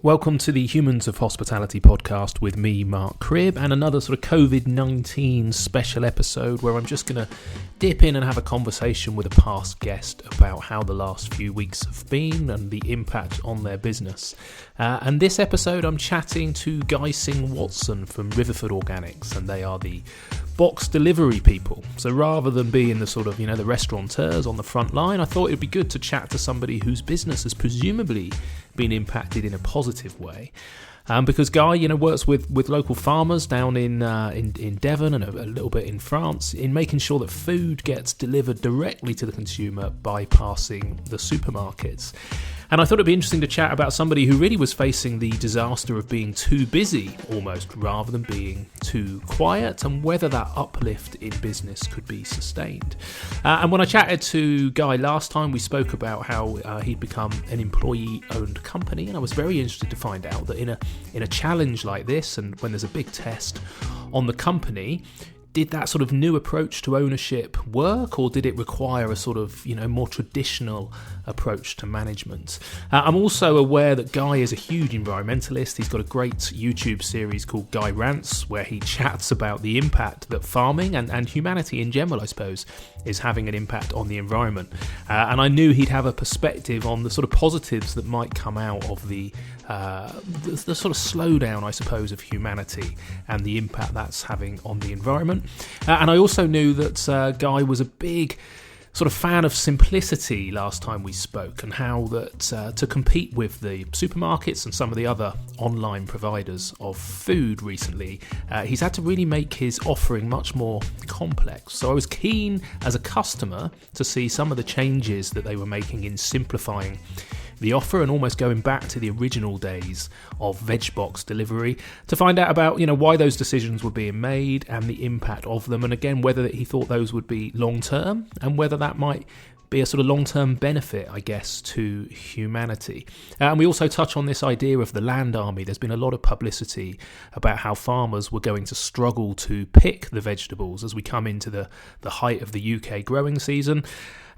Welcome to the Humans of Hospitality podcast with me, Mark Cribb, and another sort of COVID-19 special episode where I'm just going to dip in and have a conversation with a past guest about how the last few weeks have been and the impact on their business. And this episode I'm chatting to Singh from Riverford Organics, and they are the box delivery people. So rather than being the sort of, the restaurateurs on the front line, I thought it'd be good to chat to somebody whose business has presumably been impacted in a positive way. Because Guy, works with local farmers down in Devon and a little bit in France in making sure that food gets delivered directly to the consumer, bypassing the supermarkets. And I thought it'd be interesting to chat about somebody who really was facing the disaster of being too busy, almost, rather than being too quiet, and whether that uplift in business could be sustained. And when I chatted to Guy last time, we spoke about how he'd become an employee-owned company, and I was very interested to find out that in a challenge like this, and when there's a big test on the company, did that sort of new approach to ownership work, or did it require a sort of, more traditional approach to management? I'm also aware that Guy is a huge environmentalist. He's got a great YouTube series called Guy Rants, where he chats about the impact that farming and humanity in general, I suppose, is having an impact on the environment. And I knew he'd have a perspective on the sort of positives that might come out of the sort of slowdown, I suppose, of humanity and the impact that's having on the environment. And I also knew that Guy was a big sort of fan of simplicity last time we spoke, and how that to compete with the supermarkets and some of the other online providers of food recently, he's had to really make his offering much more complex. So I was keen as a customer to see some of the changes that they were making in simplifying the offer and almost going back to the original days of veg box delivery to find out about, why those decisions were being made and the impact of them, and again, whether he thought those would be long-term and whether that might be a sort of long-term benefit, I guess, to humanity. And we also touch on this idea of the land army. There's been a lot of publicity about how farmers were going to struggle to pick the vegetables as we come into the height of the UK growing season,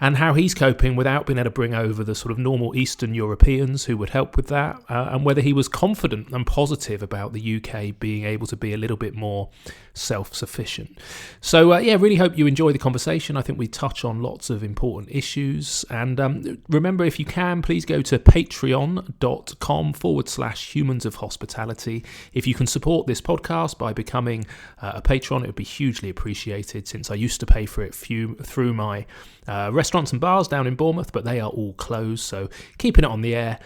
and how he's coping without being able to bring over the sort of normal Eastern Europeans who would help with that, and whether he was confident and positive about the UK being able to be a little bit more self-sufficient. So, really hope you enjoy the conversation. I think we touch on lots of important issues. And remember, if you can, please go to patreon.com/humans of hospitality. If you can support this podcast by becoming a patron, it would be hugely appreciated, since I used to pay for it through my restaurants and bars down in Bournemouth, but they are all closed, so keeping it on the air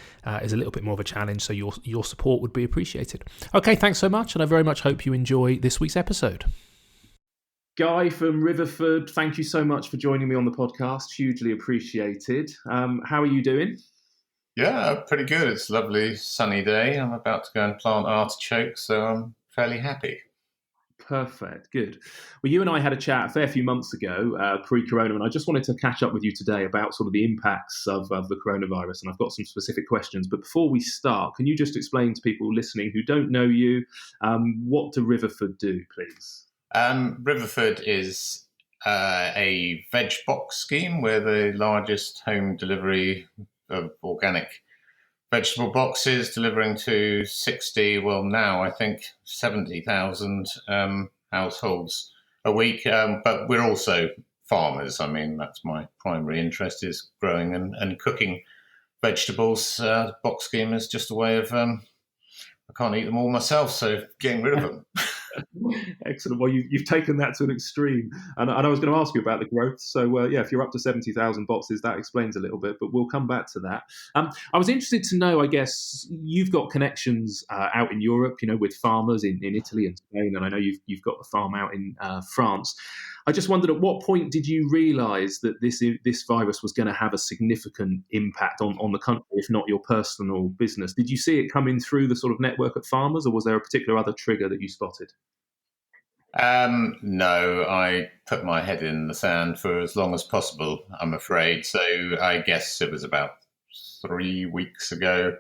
is a little bit more of a challenge, so your support would be appreciated. Okay, thanks so much, and I very much hope you enjoy this week's episode. Guy from Riverford, thank you so much for joining me on the podcast, hugely appreciated. How are you doing? Yeah, pretty good. It's a lovely sunny day. I'm about to go and plant artichokes, so I'm fairly happy. Perfect, good. Well, you and I had a chat a fair few months ago, pre-corona, and I just wanted to catch up with you today about sort of the impacts of the coronavirus, and I've got some specific questions. But before we start, can you just explain to people listening who don't know you, what do Riverford do, please? Riverford is a veg box scheme. We're the largest home delivery of organic vegetable boxes, delivering to 70,000 households a week. But we're also farmers. I mean, that's my primary interest, is growing and cooking vegetables. Box scheme is just a way of, I can't eat them all myself, so getting rid of them. Excellent. Well, you've taken that to an extreme. And I was going to ask you about the growth. So, if you're up to 70,000 boxes, that explains a little bit, but we'll come back to that. I was interested to know, I guess, you've got connections out in Europe, with farmers in Italy and Spain, and I know you've got the farm out in France. I just wondered, at what point did you realise that this virus was going to have a significant impact on the country, if not your personal business? Did you see it coming through the sort of network of farmers, or was there a particular other trigger that you spotted? No, I put my head in the sand for as long as possible, I'm afraid. So I guess it was about 3 weeks ago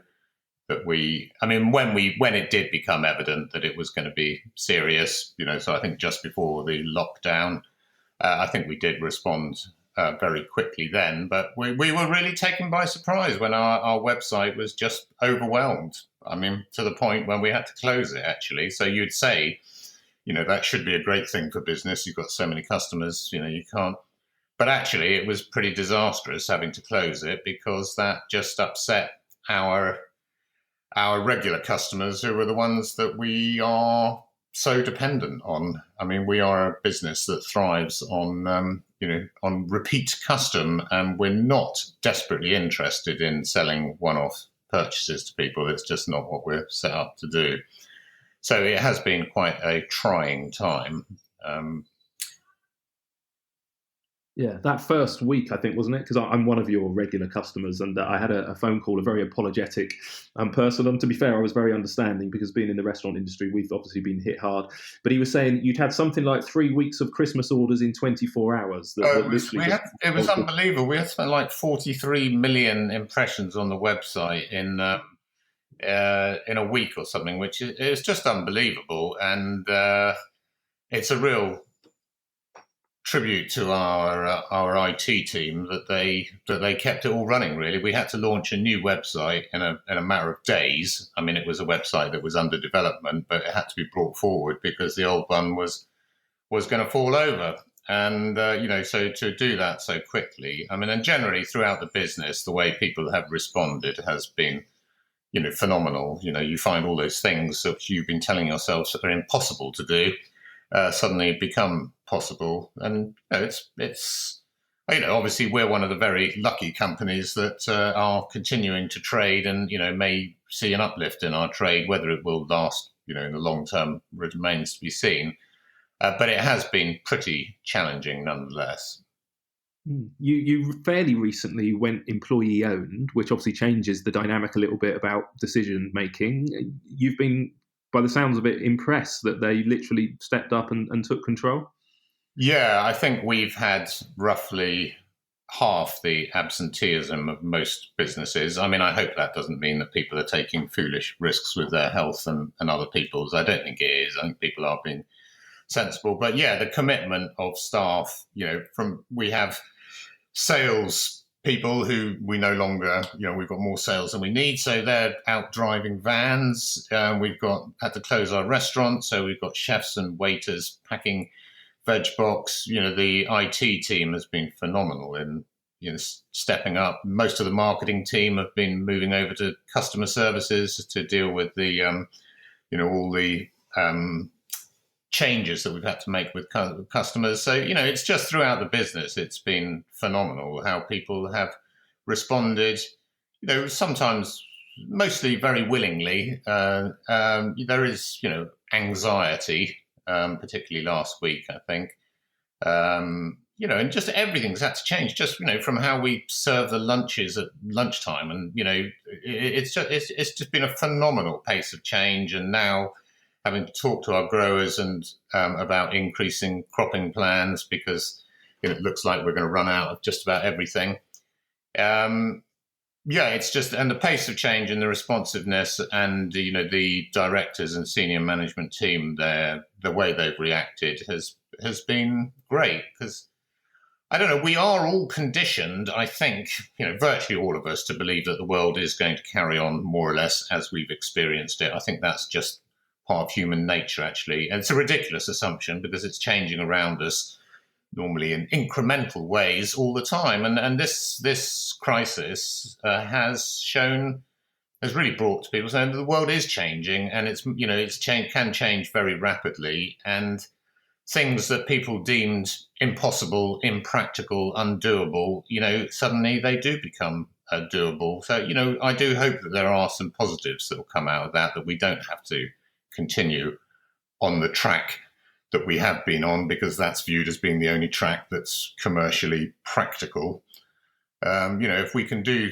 that when it did become evident that it was going to be serious, so I think just before the lockdown, I think we did respond very quickly then, but we were really taken by surprise when our website was just overwhelmed. I mean, to the point when we had to close it, actually. So you'd say, that should be a great thing for business. You've got so many customers, you can't. But actually, it was pretty disastrous having to close it, because that just upset our regular customers, who are the ones that we are so dependent on. I mean, we are a business that thrives on, on repeat custom, and we're not desperately interested in selling one-off purchases to people. It's just not what we're set up to do. So it has been quite a trying time. Yeah, that first week, I think, wasn't it? Because I'm one of your regular customers, and I had a phone call, a very apologetic person. And to be fair, I was very understanding, because being in the restaurant industry, we've obviously been hit hard. But he was saying that you'd had something like 3 weeks of Christmas orders in 24 hours. It was unbelievable. We had something like 43 million impressions on the website in a week or something, which is just unbelievable. And it's a real tribute to our IT team that they kept it all running. Really, we had to launch a new website in a matter of days. I mean, it was a website that was under development, but it had to be brought forward because the old one was going to fall over. And so to do that so quickly, I mean, and generally throughout the business, the way people have responded has been, phenomenal. You find all those things that you've been telling yourselves are impossible to do suddenly become possible. And it's obviously we're one of the very lucky companies that are continuing to trade, and may see an uplift in our trade. Whether it will last in the long term remains to be seen, but it has been pretty challenging nonetheless. You fairly recently went employee owned, which obviously changes the dynamic a little bit about decision making. You've been, by the sounds of it, impressed that they literally stepped up and took control? Yeah, I think we've had roughly half the absenteeism of most businesses. I mean, I hope that doesn't mean that people are taking foolish risks with their health and other people's. I don't think it is. I think people are being sensible. But yeah, the commitment of staff, we have sales people who we no longer, we've got more sales than we need. So they're out driving vans. We've had to close our restaurant. So we've got chefs and waiters packing veg box. The IT team has been phenomenal in, stepping up. Most of the marketing team have been moving over to customer services to deal with the, all the changes that we've had to make with customers. So, it's just throughout the business, it's been phenomenal how people have responded, sometimes mostly very willingly. There is, anxiety, particularly last week, I think. And just everything's had to change, just, from how we serve the lunches at lunchtime. And, it's just been a phenomenal pace of change. And now, having to talk to our growers and about increasing cropping plans, because it looks like we're going to run out of just about everything. It's just, and the pace of change and the responsiveness and, the directors and senior management team there, the way they've reacted has been great, because I don't know, we are all conditioned, I think, virtually all of us, to believe that the world is going to carry on more or less as we've experienced it. I think that's just part of human nature, actually. And it's a ridiculous assumption, because it's changing around us normally in incremental ways all the time. And this crisis has really brought to people saying that the world is changing, and can change very rapidly. And things that people deemed impossible, impractical, undoable, suddenly they do become doable. So, I do hope that there are some positives that will come out of that we don't have to continue on the track that we have been on, because that's viewed as being the only track that's commercially practical. If we can do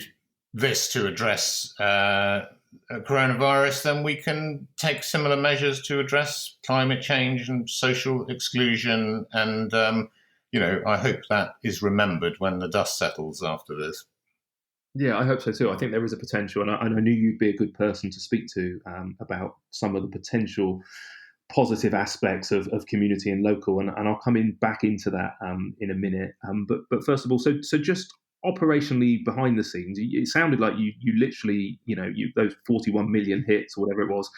this to address coronavirus, then we can take similar measures to address climate change and social exclusion. And, I hope that is remembered when the dust settles after this. Yeah, I hope so too. I think there is a potential, and I knew you'd be a good person to speak to about some of the potential positive aspects of community and local, and I'll come back into that in a minute. But first of all, so just operationally behind the scenes, it sounded like you literally, those 41 million hits or whatever it was,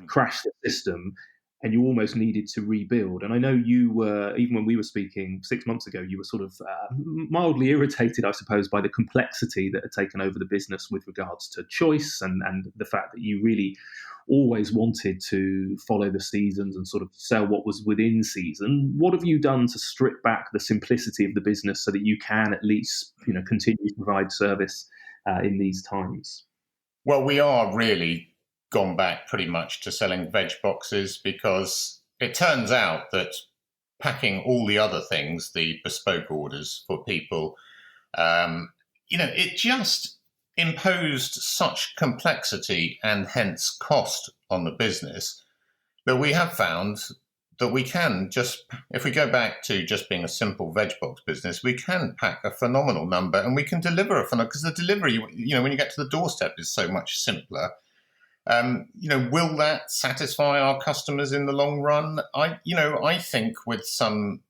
crashed the system, and you almost needed to rebuild. And I know you were, even when we were speaking 6 months ago, you were sort of mildly irritated, I suppose, by the complexity that had taken over the business with regards to choice and the fact that you really always wanted to follow the seasons and sort of sell what was within season. What have you done to strip back the simplicity of the business so that you can at least, continue to provide service in these times? Well, we are really gone back pretty much to selling veg boxes, because it turns out that packing all the other things, the bespoke orders for people, it just imposed such complexity and hence cost on the business that we have found that we can just, if we go back to just being a simple veg box business, we can pack a phenomenal number and we can deliver a phenomenal, because the delivery, when you get to the doorstep, is so much simpler. Will that satisfy our customers in the long run? I think with some,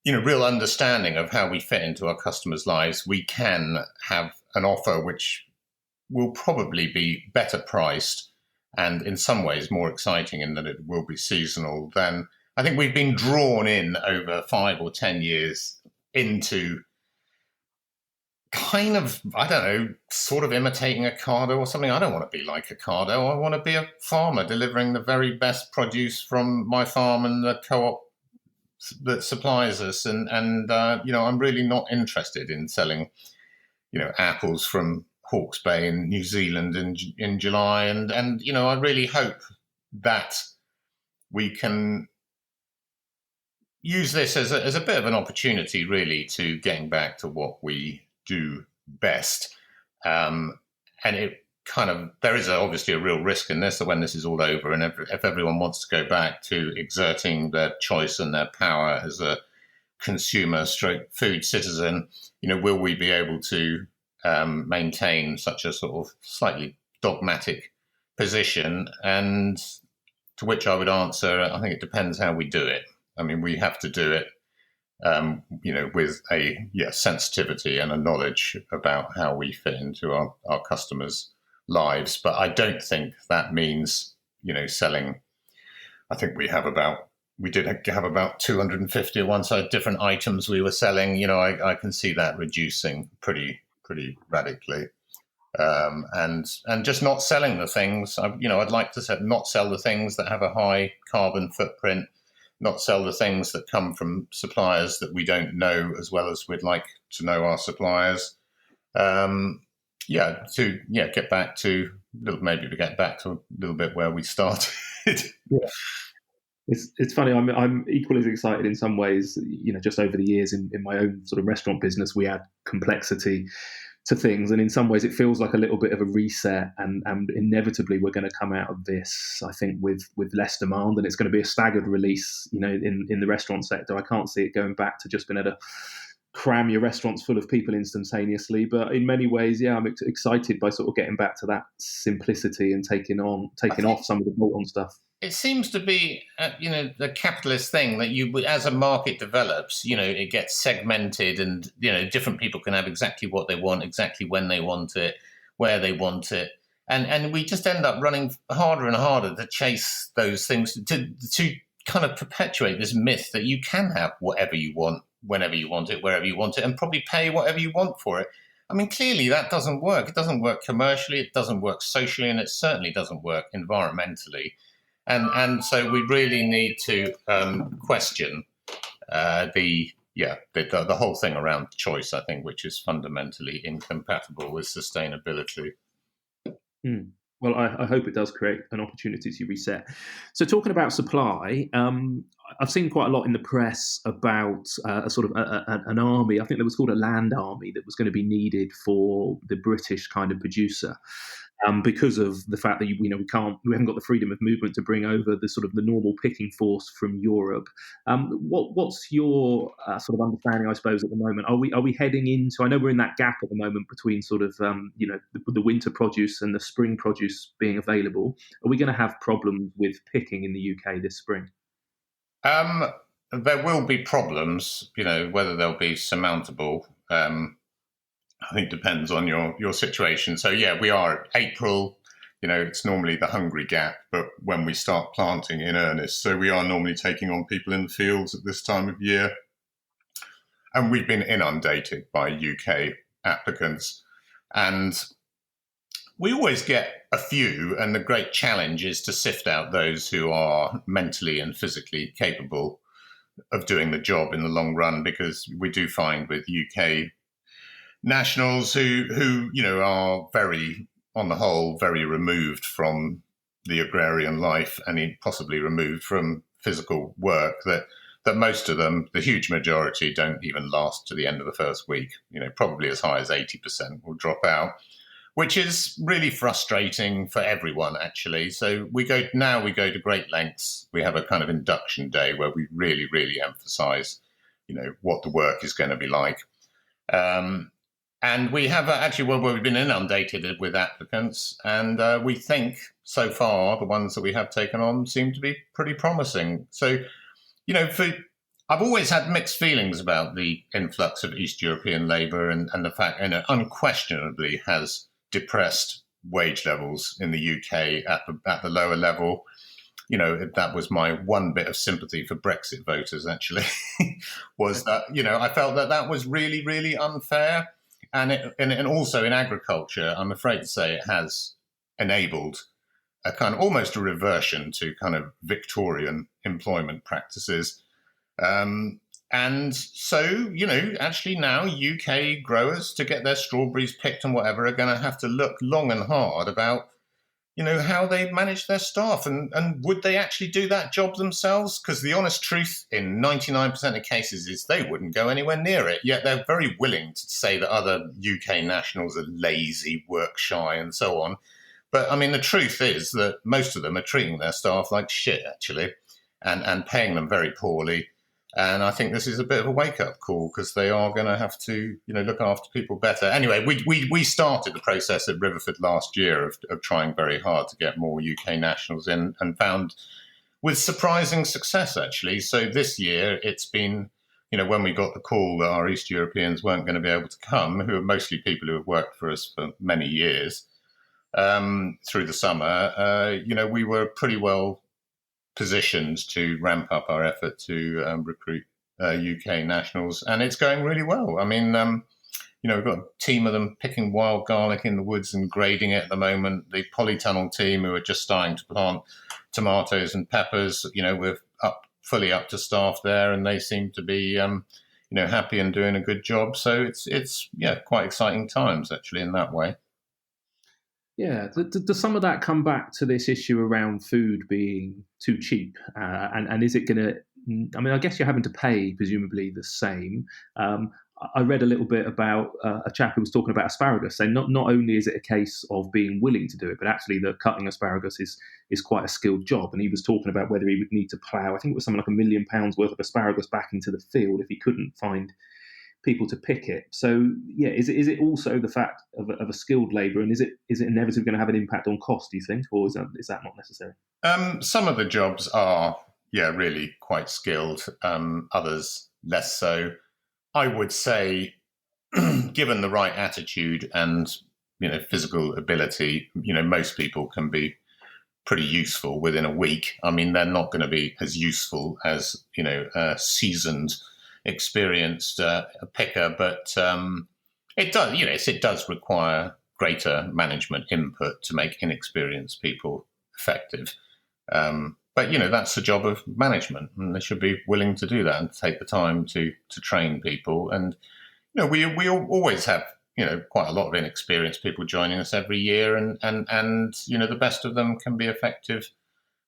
real understanding of how we fit into our customers' lives, we can have an offer which will probably be better priced and in some ways more exciting in that it will be seasonal than I think we've been drawn in over 5 or 10 years into kind of, I don't know, sort of imitating a Ocado or something. I don't want to be like a Ocado. I want to be a farmer delivering the very best produce from my farm and the co-op that supplies us. And I'm really not interested in selling, apples from Hawke's Bay in New Zealand in July. And I really hope that we can use this as a bit of an opportunity, really, to getting back to what we do best. And it there is obviously a real risk in this, that when this is all over and if everyone wants to go back to exerting their choice and their power as a consumer stroke food citizen, will we be able to maintain such a sort of slightly dogmatic position? And to which I would answer, I think it depends how we do it. I mean, we have to do it with a sensitivity and a knowledge about how we fit into our customers' lives. But I don't think that means, selling. I think we did have about 250 at one side different items we were selling. I can see that reducing pretty radically. And just not selling the things, I'd like to not sell the things that have a high carbon footprint, not sell the things that come from suppliers that we don't know as well as we'd like to know our suppliers. Get back to a little bit where we started. Yeah. It's funny. I'm equally as excited in some ways. Just over the years in my own sort of restaurant business, we add complexity to things, and in some ways it feels like a little bit of a reset, and inevitably we're going to come out of this, I think, with less demand, and it's going to be a staggered release, in the restaurant sector. I can't see it going back to just being able to cram your restaurants full of people instantaneously, but in many ways, I'm excited by sort of getting back to that simplicity and taking off some of the bolt-on stuff. It seems to be, the capitalist thing that as a market develops, it gets segmented, and different people can have exactly what they want, exactly when they want it, where they want it, and we just end up running harder and harder to chase those things, to kind of perpetuate this myth that you can have whatever you want, whenever you want it, wherever you want it, and probably pay whatever you want for it. I mean, clearly that doesn't work. It doesn't work commercially, it doesn't work socially, and it certainly doesn't work environmentally. And so we really need to question the whole thing around choice, I think, which is fundamentally incompatible with sustainability. Well, I hope it does create an opportunity to reset. So talking about supply, I've seen quite a lot in the press about a sort of an army. I think there was called a land army that was going to be needed for the British kind of producer. Because of the fact that we haven't got the freedom of movement to bring over the sort of the normal picking force from Europe. What's your sort of understanding, I suppose, at the moment? Are we heading into? I know we're in that gap at the moment between sort of the winter produce and the spring produce being available. Are we going to have problems with picking in the UK this spring? There will be problems, whether they'll be surmountable. I think depends on your situation. So yeah, we are April. It's normally the hungry gap, but when we start planting in earnest, so we are normally taking on people in the fields at this time of year, and we've been inundated by UK applicants, and we always get a few, and the great challenge is to sift out those who are mentally and physically capable of doing the job in the long run, because we do find with UK nationals who are very, on the whole, very removed from the agrarian life and possibly removed from physical work, that most of them, the huge majority, don't even last to the end of the first week. Probably as high as 80% will drop out, which is really frustrating for everyone, actually. So we go to great lengths. We have a kind of induction day where we really, really emphasize, what the work is going to be like. And we have we've been inundated with applicants, and we think so far the ones that we have taken on seem to be pretty promising. So, I've always had mixed feelings about the influx of East European labour and the fact, unquestionably has depressed wage levels in the UK at the lower level. That was my one bit of sympathy for Brexit voters, actually, was that, I felt that was really, really unfair. And also in agriculture, I'm afraid to say it has enabled a kind of almost a reversion to kind of Victorian employment practices. And so, actually now UK growers, to get their strawberries picked and whatever, are going to have to look long and hard about, how they manage their staff and would they actually do that job themselves? Because the honest truth in 99% of cases is they wouldn't go anywhere near it. Yet they're very willing to say that other UK nationals are lazy, work shy and so on. But I mean, the truth is that most of them are treating their staff like shit, actually, and paying them very poorly. And I think this is a bit of a wake-up call, because they are going to have to, look after people better. Anyway, we started the process at Riverford last year of trying very hard to get more UK nationals in, and found with surprising success, actually. So this year it's been, when we got the call that our East Europeans weren't going to be able to come, who are mostly people who have worked for us for many years through the summer, we were pretty well positioned to ramp up our effort to recruit UK nationals, and it's going really well. I mean, we've got a team of them picking wild garlic in the woods and grading it at the moment. The polytunnel team, who are just starting to plant tomatoes and peppers, we're fully up to staff there, and they seem to be happy and doing a good job. So it's quite exciting times, actually, in that way. Yeah, does some of that come back to this issue around food being too cheap? And is it going to, I mean, I guess you're having to pay presumably the same. I read a little bit about a chap who was talking about asparagus, saying not only is it a case of being willing to do it, but actually the cutting asparagus is quite a skilled job. And he was talking about whether he would need to plough, I think it was something like £1 million worth of asparagus back into the field if he couldn't find people to pick it. So yeah, is it also the fact of a skilled labour, and is it inevitably going to have an impact on cost, do you think, or is that not necessary? Some of the jobs are really quite skilled, others less so. I would say given the right attitude and physical ability, most people can be pretty useful within a week. I mean, they're not going to be as useful as a seasoned, experienced picker, but it does require greater management input to make inexperienced people effective. But that's the job of management, and they should be willing to do that and take the time to train people. And we always have quite a lot of inexperienced people joining us every year, and the best of them can be effective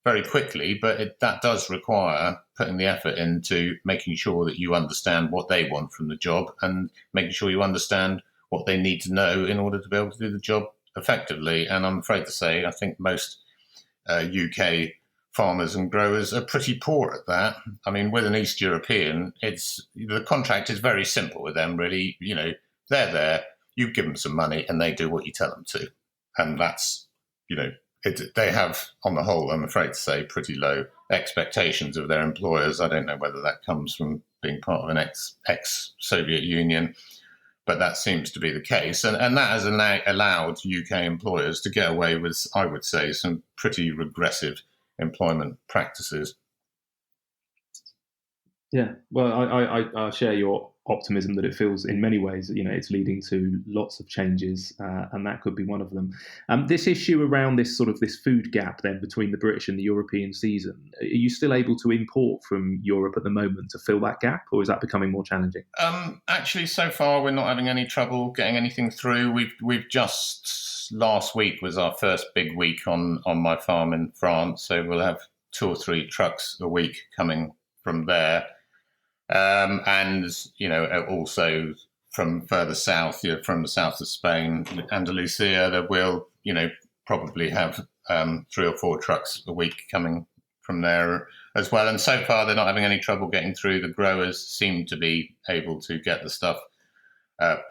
very quickly, but that does require putting the effort into making sure that you understand what they want from the job, and making sure you understand what they need to know in order to be able to do the job effectively. And I'm afraid to say, I think most UK farmers and growers are pretty poor at that. I mean, with an East European, the contract is very simple with them, really. They're there, you give them some money, and they do what you tell them to. And that's, they have, on the whole, I'm afraid to say, pretty low expectations of their employers. I don't know whether that comes from being part of an ex-Soviet Union. but that seems to be the case. And that has allowed UK employers to get away with, I would say, some pretty regressive employment practices. Yeah, well, I share your optimism that it feels in many ways, it's leading to lots of changes, and that could be one of them. This issue around this food gap then between the British and the European season, are you still able to import from Europe at the moment to fill that gap, or is that becoming more challenging? Actually, so far we're not having any trouble getting anything through. We've just last week was our first big week on my farm in France, so we'll have 2 or 3 trucks a week coming from there. And also from further south, from the south of Spain, Andalusia, that will probably have 3 or 4 trucks a week coming from there as well. And so far, they're not having any trouble getting through. The growers seem to be able to get the stuff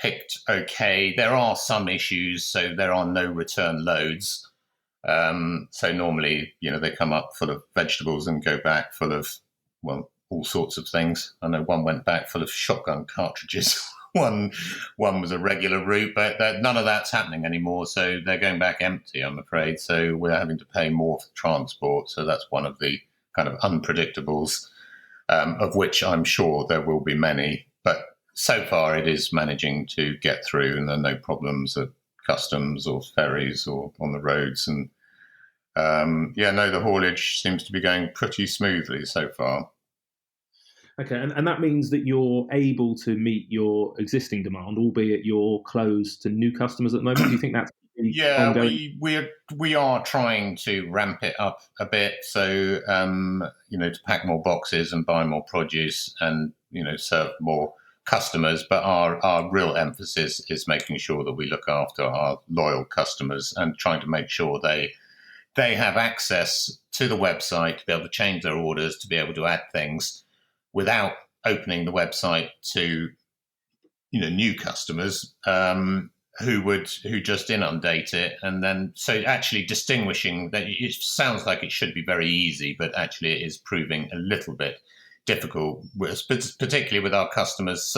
picked okay. There are some issues, so there are no return loads. So normally, they come up full of vegetables and go back full of, well, all sorts of things. I know one went back full of shotgun cartridges. one was a regular route, but none of that's happening anymore. So they're going back empty, I'm afraid. So we're having to pay more for transport. So that's one of the kind of unpredictables, of which I'm sure there will be many. But so far it is managing to get through, and there are no problems at customs or ferries or on the roads. And the haulage seems to be going pretty smoothly so far. Okay, and that means that you're able to meet your existing demand, albeit you're closed to new customers at the moment. Do you think that's ongoing? we are trying to ramp it up a bit. So to pack more boxes and buy more produce and serve more customers. But our real emphasis is making sure that we look after our loyal customers and trying to make sure they have access to the website to be able to change their orders, to be able to add things without opening the website to new customers who just inundate it. And then so actually distinguishing that, it sounds like it should be very easy, but actually it is proving a little bit difficult, particularly with our customers.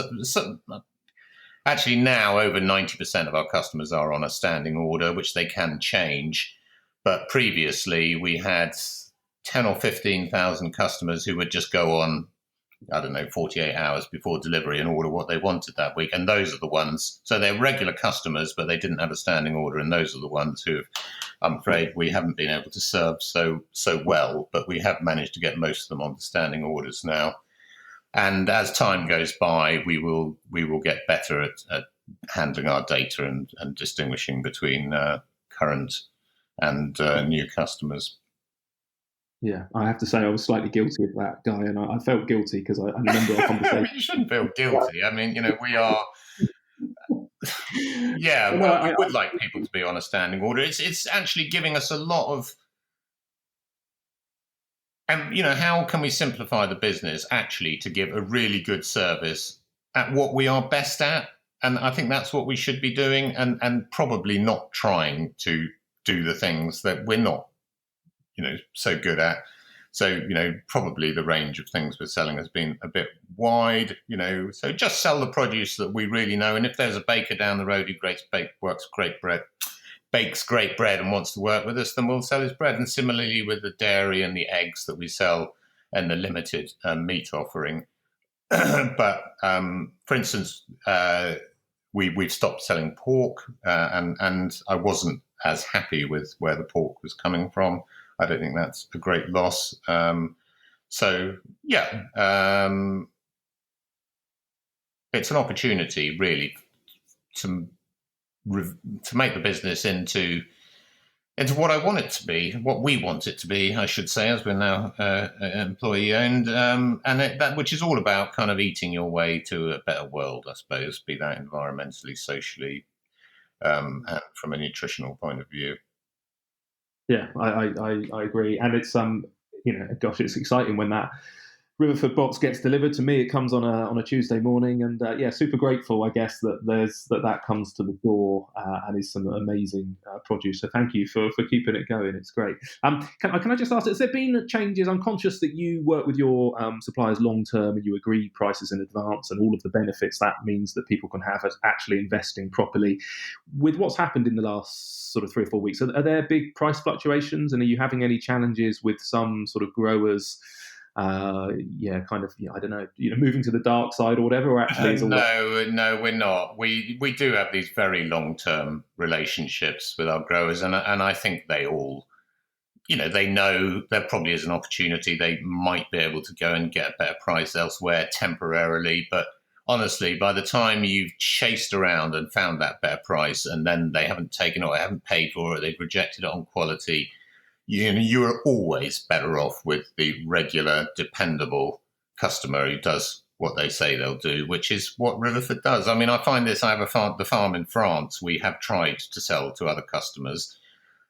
Actually now over 90% of our customers are on a standing order, which they can change. But previously we had 10 or 15,000 customers who would just go on, 48 hours before delivery and order what they wanted that week. And those are the ones, so they're regular customers, but they didn't have a standing order. And those are the ones who, I'm afraid, we haven't been able to serve so well, but we have managed to get most of them on the standing orders now. And as time goes by, we will get better at handling our data and distinguishing between current and new customers. Yeah, I have to say I was slightly guilty of that, Guy, and I felt guilty because I remember our conversation. You shouldn't feel guilty. I mean, we are. Yeah, well, we would like people to be on a standing order. It's actually giving us a lot of. And how can we simplify the business actually to give a really good service at what we are best at? And I think that's what we should be doing, and probably not trying to do the things that we're not so good at. So, probably the range of things we're selling has been a bit wide, so just sell the produce that we really know. And if there's a baker down the road who bakes great bread and wants to work with us, then we'll sell his bread. And similarly with the dairy and the eggs that we sell and the limited meat offering. But for instance, we've stopped selling pork, and I wasn't as happy with where the pork was coming from. I don't think that's a great loss. It's an opportunity really to make the business into what I want it to be, what we want it to be, I should say, as we're now employee owned, and that which is all about kind of eating your way to a better world, I suppose, be that environmentally, socially, and from a nutritional point of view. Yeah, I agree, and it's it's exciting when that Riverford box gets delivered to me. It comes on a Tuesday morning, and super grateful, I guess, that that comes to the door and is some amazing produce. So thank you for keeping it going. It's great. Can I just ask? Has there been changes? I'm conscious that you work with your suppliers long term, and you agree prices in advance, and all of the benefits that means that people can have as actually investing properly. With what's happened in the last sort of 3 or 4 weeks, are there big price fluctuations, and are you having any challenges with some sort of growers? I don't know, moving to the dark side or whatever, or actually No, we're not. We do have these very long-term relationships with our growers, and I think they all, they know there probably is an opportunity. They might be able to go and get a better price elsewhere temporarily, but honestly, by the time you've chased around and found that better price, and then they haven't taken it or haven't paid for it, they've rejected it on quality, you're always better off with the regular, dependable customer who does what they say they'll do, which is what Riverford does. I mean, I find this. I have the farm in France. We have tried to sell to other customers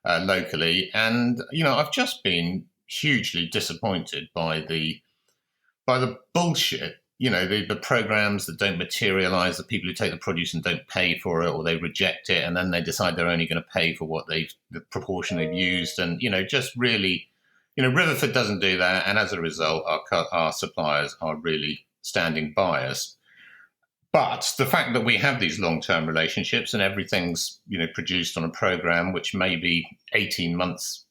locally, and I've just been hugely disappointed by the bullshit. The programs that don't materialize, the people who take the produce and don't pay for it, or they reject it, and then they decide they're only going to pay for the proportion they've used. And, just really, Riverford doesn't do that. And as a result, our suppliers are really standing by us. But the fact that we have these long-term relationships and everything's, produced on a program, which may be 18 months,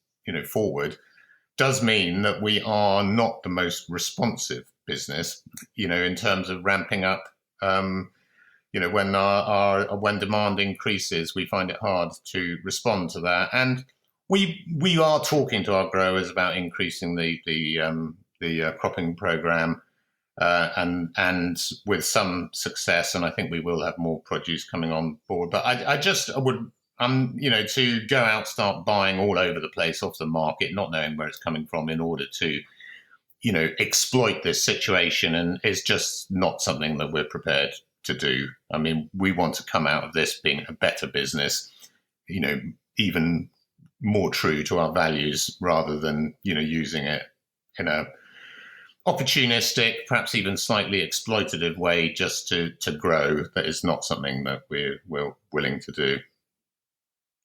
forward, does mean that we are not the most responsive business, in terms of ramping up. When when demand increases, we find it hard to respond to that. And we are talking to our growers about increasing the cropping program, and with some success. And I think we will have more produce coming on board. But I would. To go out, start buying all over the place off the market, not knowing where it's coming from in order to, exploit this situation, and is just not something that we're prepared to do. I mean, we want to come out of this being a better business, even more true to our values, rather than, using it in a opportunistic, perhaps even slightly exploitative way just to grow. That is not something that we're willing to do.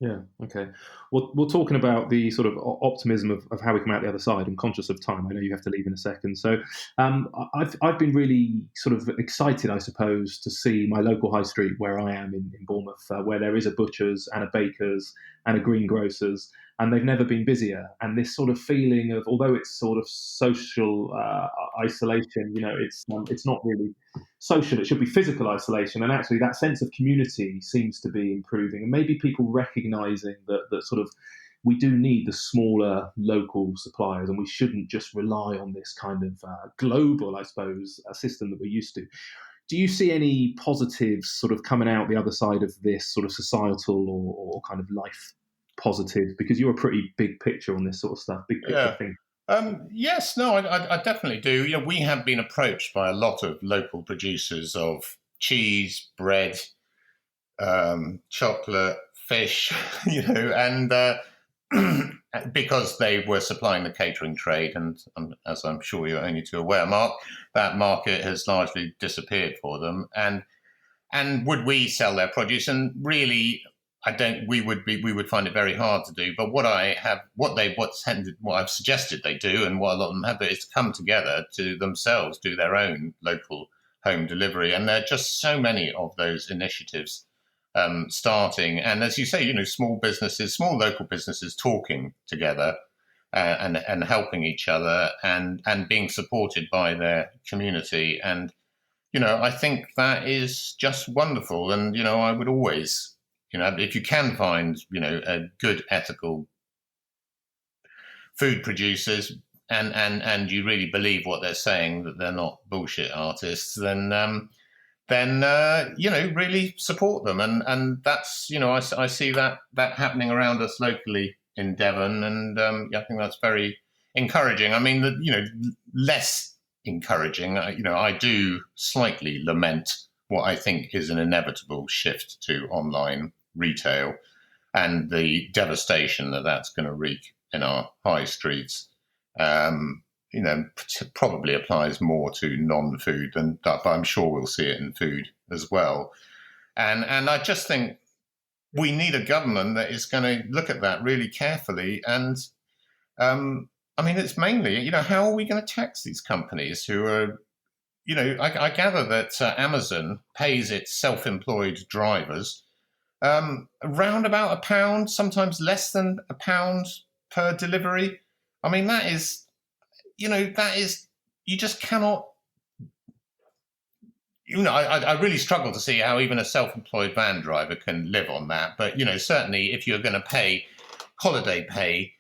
Yeah. Okay. Well, we're talking about the sort of optimism of how we come out the other side. I'm conscious of time. I know you have to leave in a second. So I've been really sort of excited, I suppose, to see my local high street where I am in Bournemouth, where there is a butcher's and a baker's and a greengrocer's, and they've never been busier. And this sort of feeling of, although it's sort of social isolation, it's not really social. It should be physical isolation, and actually that sense of community seems to be improving, and maybe people recognizing that sort of we do need the smaller local suppliers, and we shouldn't just rely on this kind of global, I suppose, system that we're used to. Do you see any positives sort of coming out the other side of this sort of societal or kind of life positives? Because you're a pretty big picture on this sort of stuff, big picture thing. Yes, no, I definitely do. We have been approached by a lot of local producers of cheese, bread, chocolate, fish, and because they were supplying the catering trade, and as I'm sure you're only too aware, Mark, that market has largely disappeared for them. And would we sell their produce? And really, we would find it very hard to do. But what I've suggested they do, and what a lot of them have, is to come together to themselves do their own local home delivery. And there are just so many of those initiatives starting. And as you say, small local businesses talking together and helping each other and being supported by their community. And I think that is just wonderful. And I would always. If you can find, a good ethical food producers and you really believe what they're saying, that they're not bullshit artists, then really support them. And that's, I see that happening around us locally in Devon. And I think that's very encouraging. I mean, less encouraging, I do slightly lament what I think is an inevitable shift to online retail and the devastation that that's going to wreak in our high streets. probably applies more to non-food than that, but I'm sure we'll see it in food as well. And I just think we need a government that is going to look at that really carefully. And it's mainly, how are we going to tax these companies who are, I gather that Amazon pays its self-employed drivers around about £1, sometimes less than £1 per delivery. I mean, that is, you just cannot. I really struggle to see how even a self-employed van driver can live on that. But, certainly if you're going to pay holiday pay,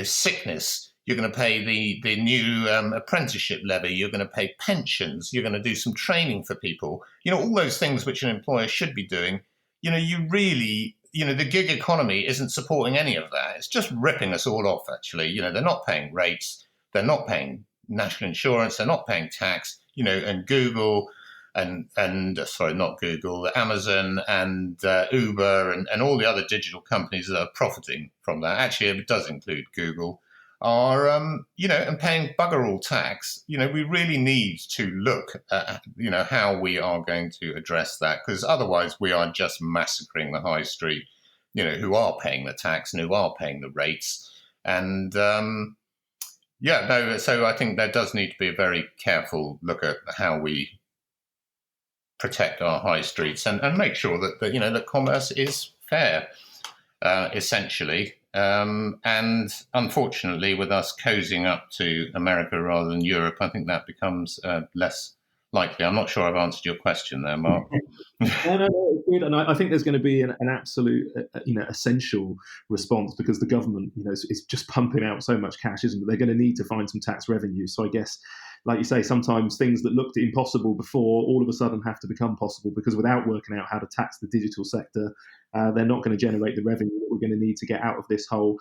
sickness, you're going to pay the new apprenticeship levy, you're going to pay pensions, you're going to do some training for people, all those things which an employer should be doing. You really, the gig economy isn't supporting any of that. It's just ripping us all off, actually. They're not paying rates, they're not paying national insurance, they're not paying tax, and Google... not Google, Amazon and Uber and all the other digital companies that are profiting from that. Actually, it does include Google, are, and paying bugger all tax. We really need to look at, how we are going to address that, because otherwise we are just massacring the high street, who are paying the tax and who are paying the rates. And, so I think there does need to be a very careful look at how we protect our high streets and make sure that that commerce is fair, essentially. And unfortunately, with us cozying up to America rather than Europe, I think that becomes less likely. I'm not sure I've answered your question there, Mark. No, it's good. And I think there's going to be an absolute, essential response, because the government, is just pumping out so much cash, isn't it? They're going to need to find some tax revenue. So I guess, like you say, sometimes things that looked impossible before all of a sudden have to become possible, because without working out how to tax the digital sector, they're not going to generate the revenue that we're going to need to get out of this hole.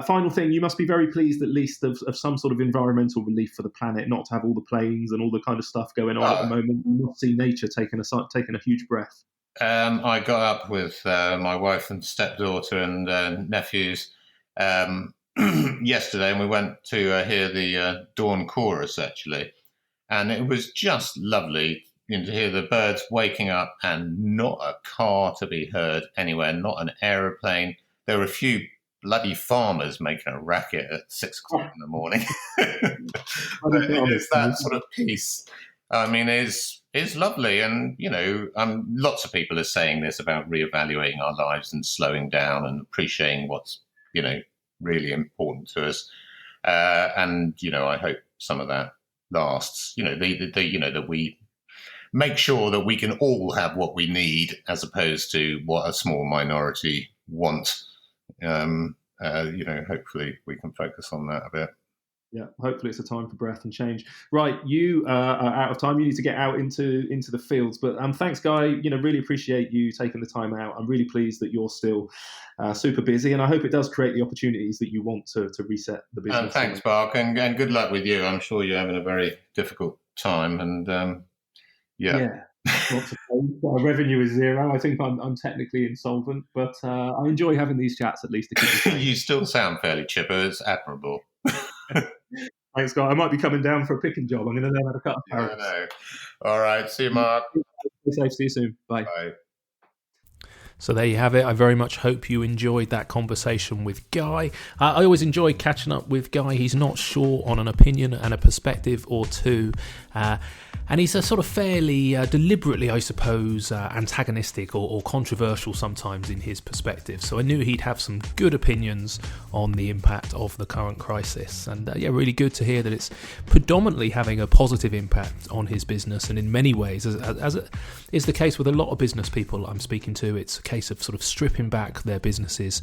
Final thing, you must be very pleased at least of some sort of environmental relief for the planet, not to have all the planes and all the kind of stuff going on at the moment. You must see nature taking a huge breath. I got up with my wife and stepdaughter and nephews yesterday, and we went to hear the dawn chorus, actually. And it was just lovely to hear the birds waking up and not a car to be heard anywhere, not an aeroplane. There were a few bloody farmers making a racket at 6 o'clock in the morning. But it's that sort of peace. I mean, is lovely. And, lots of people are saying this about reevaluating our lives and slowing down and appreciating what's, really important to us. And, I hope some of that lasts, that we make sure that we can all have what we need as opposed to what a small minority want. Hopefully we can focus on that a bit. Yeah, hopefully it's a time for breath and change. Right, you are out of time. You need to get out into the fields. But thanks, Guy. Really appreciate you taking the time out. I'm really pleased that you're still super busy, and I hope it does create the opportunities that you want to reset the business. Thanks, Mark, and good luck with you. I'm sure you're having a very difficult time, and yeah. Lots of fun. Our revenue is zero. I think I'm technically insolvent, but I enjoy having these chats at least to keep you. You still sound fairly chipper. It's admirable. Thanks, Guy. I might be coming down for a picking job. I'm going to learn how to cut carrots. I know. All right. See you, Mark. Stay safe. See you soon. Bye. Bye. So there you have it. I very much hope you enjoyed that conversation with Guy. I always enjoy catching up with Guy. He's not short on an opinion and a perspective or two. And he's a sort of fairly deliberately, I suppose, antagonistic or controversial sometimes in his perspective. So I knew he'd have some good opinions on the impact of the current crisis. And really good to hear that it's predominantly having a positive impact on his business. And in many ways, as is the case with a lot of business people I'm speaking to, it's a case of sort of stripping back their businesses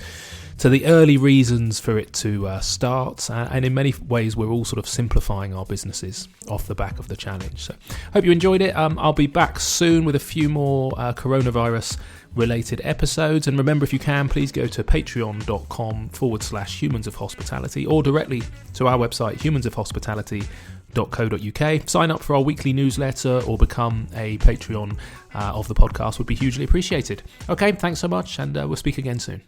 to the early reasons for it to start. And in many ways, we're all sort of simplifying our businesses off the back of the challenge. So hope you enjoyed it. I'll be back soon with a few more coronavirus related episodes. And remember, if you can, please go to patreon.com/Humans of Hospitality or directly to our website, humansofhospitality.co.uk. Sign up for our weekly newsletter or become a Patreon of the podcast would be hugely appreciated. Okay, thanks so much, and we'll speak again soon.